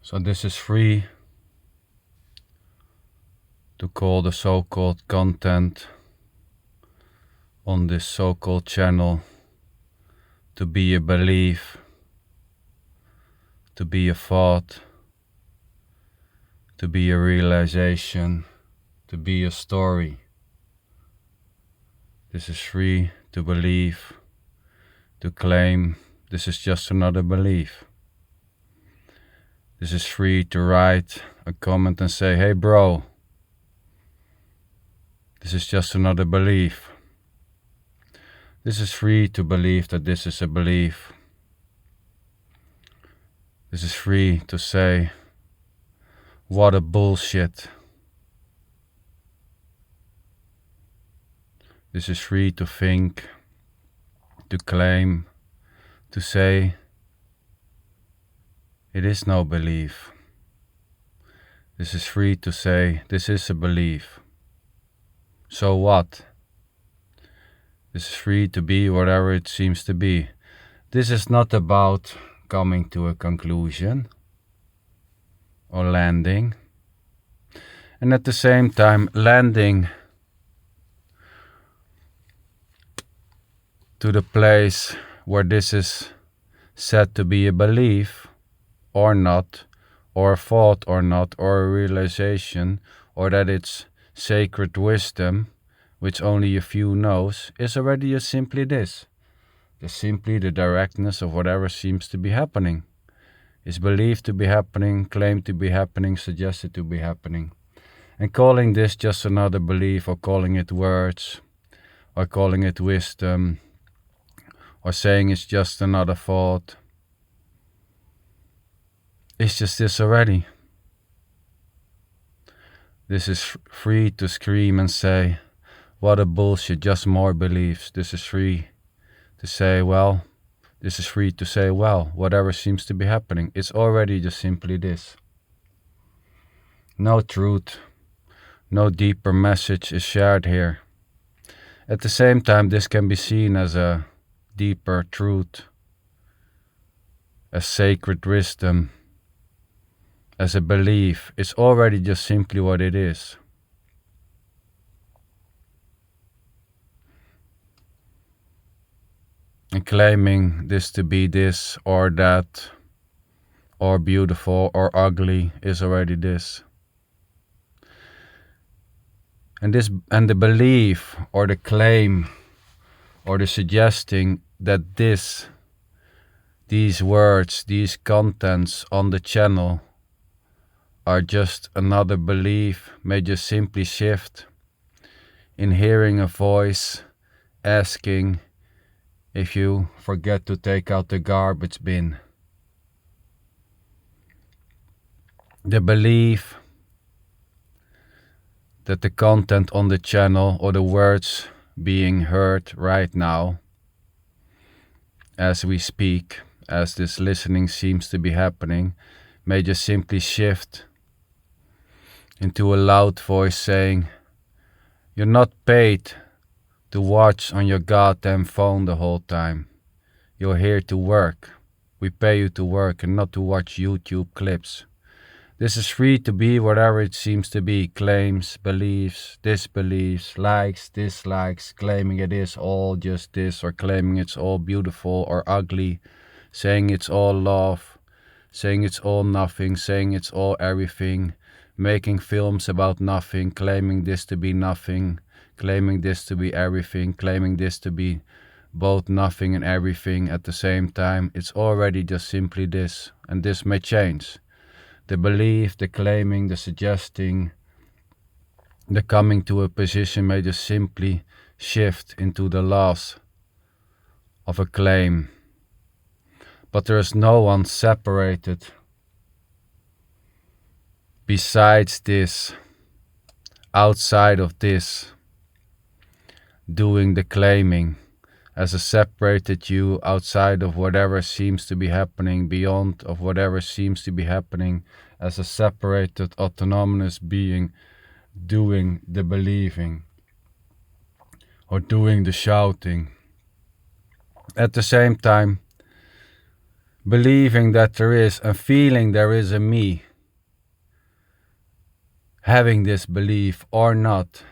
So this is free to call the so-called content on this so-called channel to be a belief, to be a thought, to be a realization, to be a story. This is free to believe, to claim this is just another belief. This is free to write a comment and say, hey bro, this is just another belief. This is free to believe that this is a belief. This is free to say, what a bullshit. This is free to think, to claim, to say, it is no belief. This is free to say, this is a belief. So what? This is free to be whatever it seems to be. This is not about coming to a conclusion or landing. And at the same time, landing to the place where this is said to be a belief or not, or a thought or not, or a realization, or that it's sacred wisdom, which only a few knows, is already just simply this. Just simply the directness of whatever seems to be happening. Is believed to be happening, claimed to be happening, suggested to be happening. And calling this just another belief, or calling it words, or calling it wisdom, or saying it's just another thought, it's just this already. This is free to scream and say, what a bullshit, just more beliefs. This is free to say, well, this is free to say, well, whatever seems to be happening, it's already just simply this. No truth, no deeper message is shared here. At the same time, this can be seen as a deeper truth, as sacred wisdom, as a belief. It's already just simply what it is. And claiming this to be this or that, or beautiful or ugly, is already this. And the belief or the claim or the suggesting that these words, these contents on the channel are just another belief may just simply shift in hearing a voice asking if you forget to take out the garbage bin. The belief that the content on the channel or the words being heard right now as we speak, as this listening seems to be happening, may just simply shift into a loud voice saying, you're not paid to watch on your goddamn phone the whole time. You're here to work. We pay you to work and not to watch YouTube clips. This is free to be whatever it seems to be. Claims, beliefs, disbeliefs, likes, dislikes, claiming it is all just this, or claiming it's all beautiful or ugly, saying it's all love, saying it's all nothing, saying it's all everything, making films about nothing, claiming this to be nothing, claiming this to be everything, claiming this to be both nothing and everything at the same time. It's already just simply this, and this may change. The belief, the claiming, the suggesting, the coming to a position may just simply shift into the loss of a claim. But there is no one separated besides this, outside of this, doing the claiming, as a separated you outside of whatever seems to be happening, beyond of whatever seems to be happening, as a separated autonomous being doing the believing or doing the shouting. At the same time, believing that there is and feeling there is a me, having this belief or not,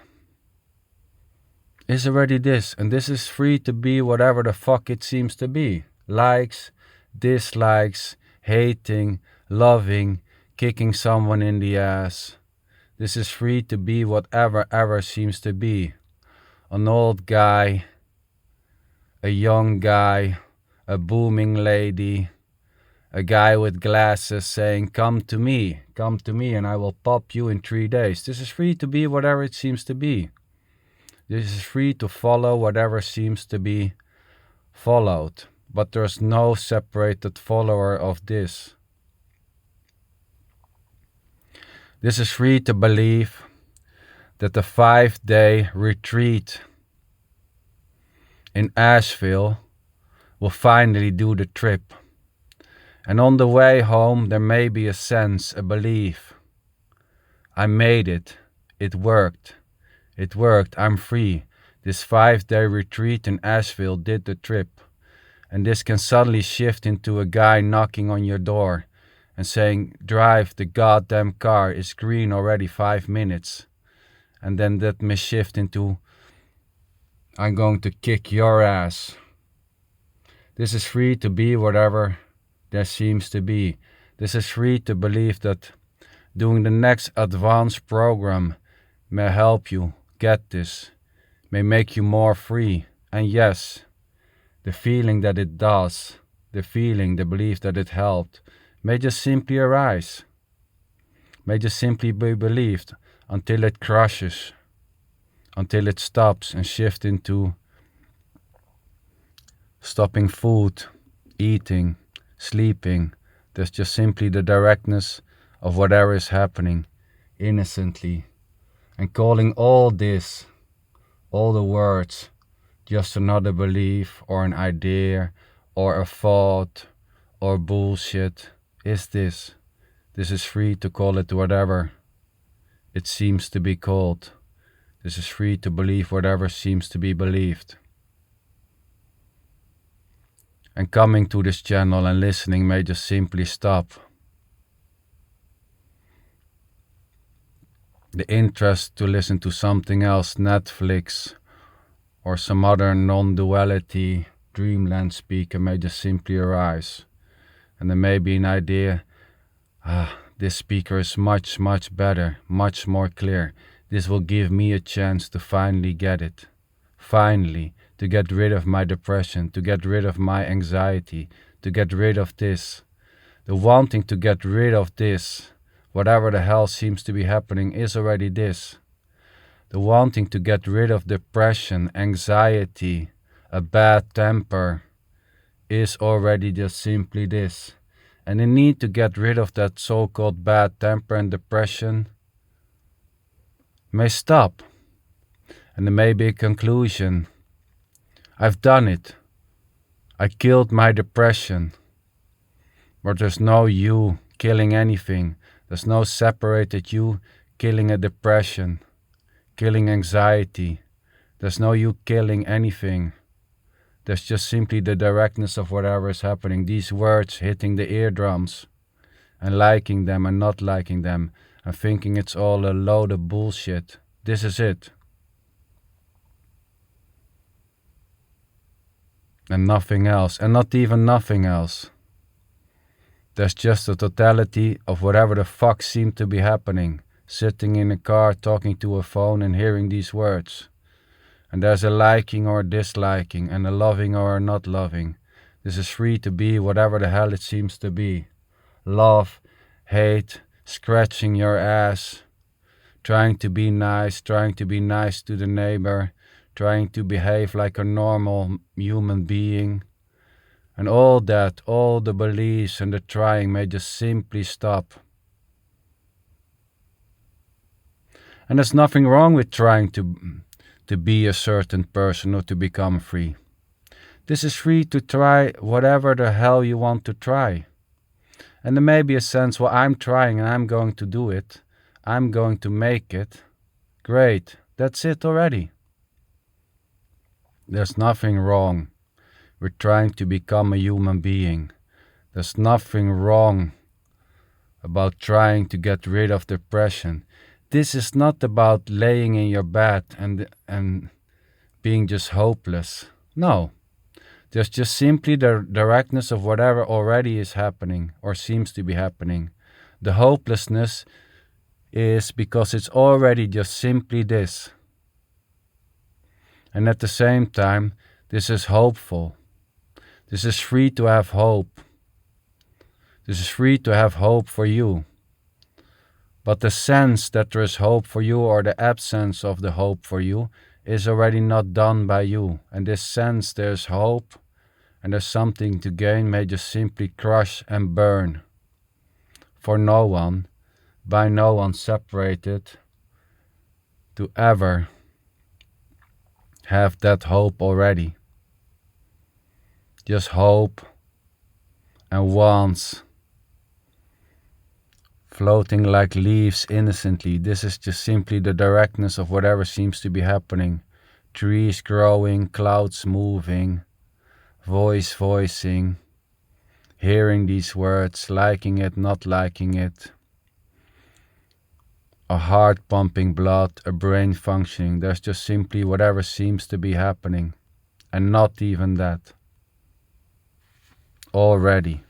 is already this, and this is free to be whatever the fuck it seems to be. Likes, dislikes, hating, loving, kicking someone in the ass. This is free to be whatever ever seems to be. An old guy, a young guy, a booming lady, a guy with glasses saying, come to me, and I will pop you in 3 days. This is free to be whatever it seems to be. This is free to follow whatever seems to be followed. But there's no separated follower of this. This is free to believe that the 5-day retreat in Asheville will finally do the trip. And on the way home, there may be a sense, a belief. I made it. It worked. It worked. I'm free. This 5-day retreat in Asheville did the trip. And this can suddenly shift into a guy knocking on your door and saying, drive the goddamn car. It's green already 5 minutes. And then that may shift into, I'm going to kick your ass. This is free to be whatever there seems to be. This is free to believe that doing the next advanced program may help you get this, may make you more free. And yes, the feeling that it does, the feeling, the belief that it helped, may just simply arise, may just simply be believed until it crushes, until it stops and shifts into stopping food, eating, sleeping. There's just simply the directness of whatever is happening innocently, and calling all this, all the words, just another belief or an idea or a thought or bullshit. Is this is free to call it whatever it seems to be called. This is free to believe whatever seems to be believed. And coming to this channel and listening may just simply stop. The interest to listen to something else, Netflix, or some other non-duality dreamland speaker may just simply arise. And there may be an idea, this speaker is much, much better, much more clear. This will give me a chance to finally get it. Finally, to get rid of my depression, to get rid of my anxiety, to get rid of this. The wanting to get rid of this, whatever the hell seems to be happening, is already this. The wanting to get rid of depression, anxiety, a bad temper, is already just simply this. And the need to get rid of that so-called bad temper and depression may stop. And there may be a conclusion. I've done it. I killed my depression. But there's no you killing anything. There's no separated you killing a depression, killing anxiety. There's no you killing anything. There's just simply the directness of whatever is happening. These words hitting the eardrums and liking them and not liking them and thinking it's all a load of bullshit. This is it. And nothing else, and not even nothing else. There's just a totality of whatever the fuck seemed to be happening, sitting in a car, talking to a phone and hearing these words. And there's a liking or a disliking, and a loving or a not loving. This is free to be whatever the hell it seems to be. Love, hate, scratching your ass, trying to be nice to the neighbor, trying to behave like a normal human being. And all that, all the beliefs and the trying may just simply stop. And there's nothing wrong with trying to be a certain person or to become free. This is free to try whatever the hell you want to try. And there may be a sense, well, I'm trying and I'm going to do it. I'm going to make it. Great, that's it already. There's nothing wrong with trying to become a human being. There's nothing wrong about trying to get rid of depression. This is not about laying in your bed and being just hopeless. No. There's just simply the directness of whatever already is happening or seems to be happening. The hopelessness is because it's already just simply this. And at the same time, this is hopeful. This is free to have hope. This is free to have hope for you. But the sense that there is hope for you or the absence of the hope for you is already not done by you. And this sense there's hope and there's something to gain may just simply crush and burn. For no one, by no one separated, to ever have that hope already. Just hope and wants floating like leaves innocently. This is just simply the directness of whatever seems to be happening. Trees growing, clouds moving, voice voicing, hearing these words, liking it, not liking it. A heart pumping blood, a brain functioning. There's just simply whatever seems to be happening. And not even that. Already.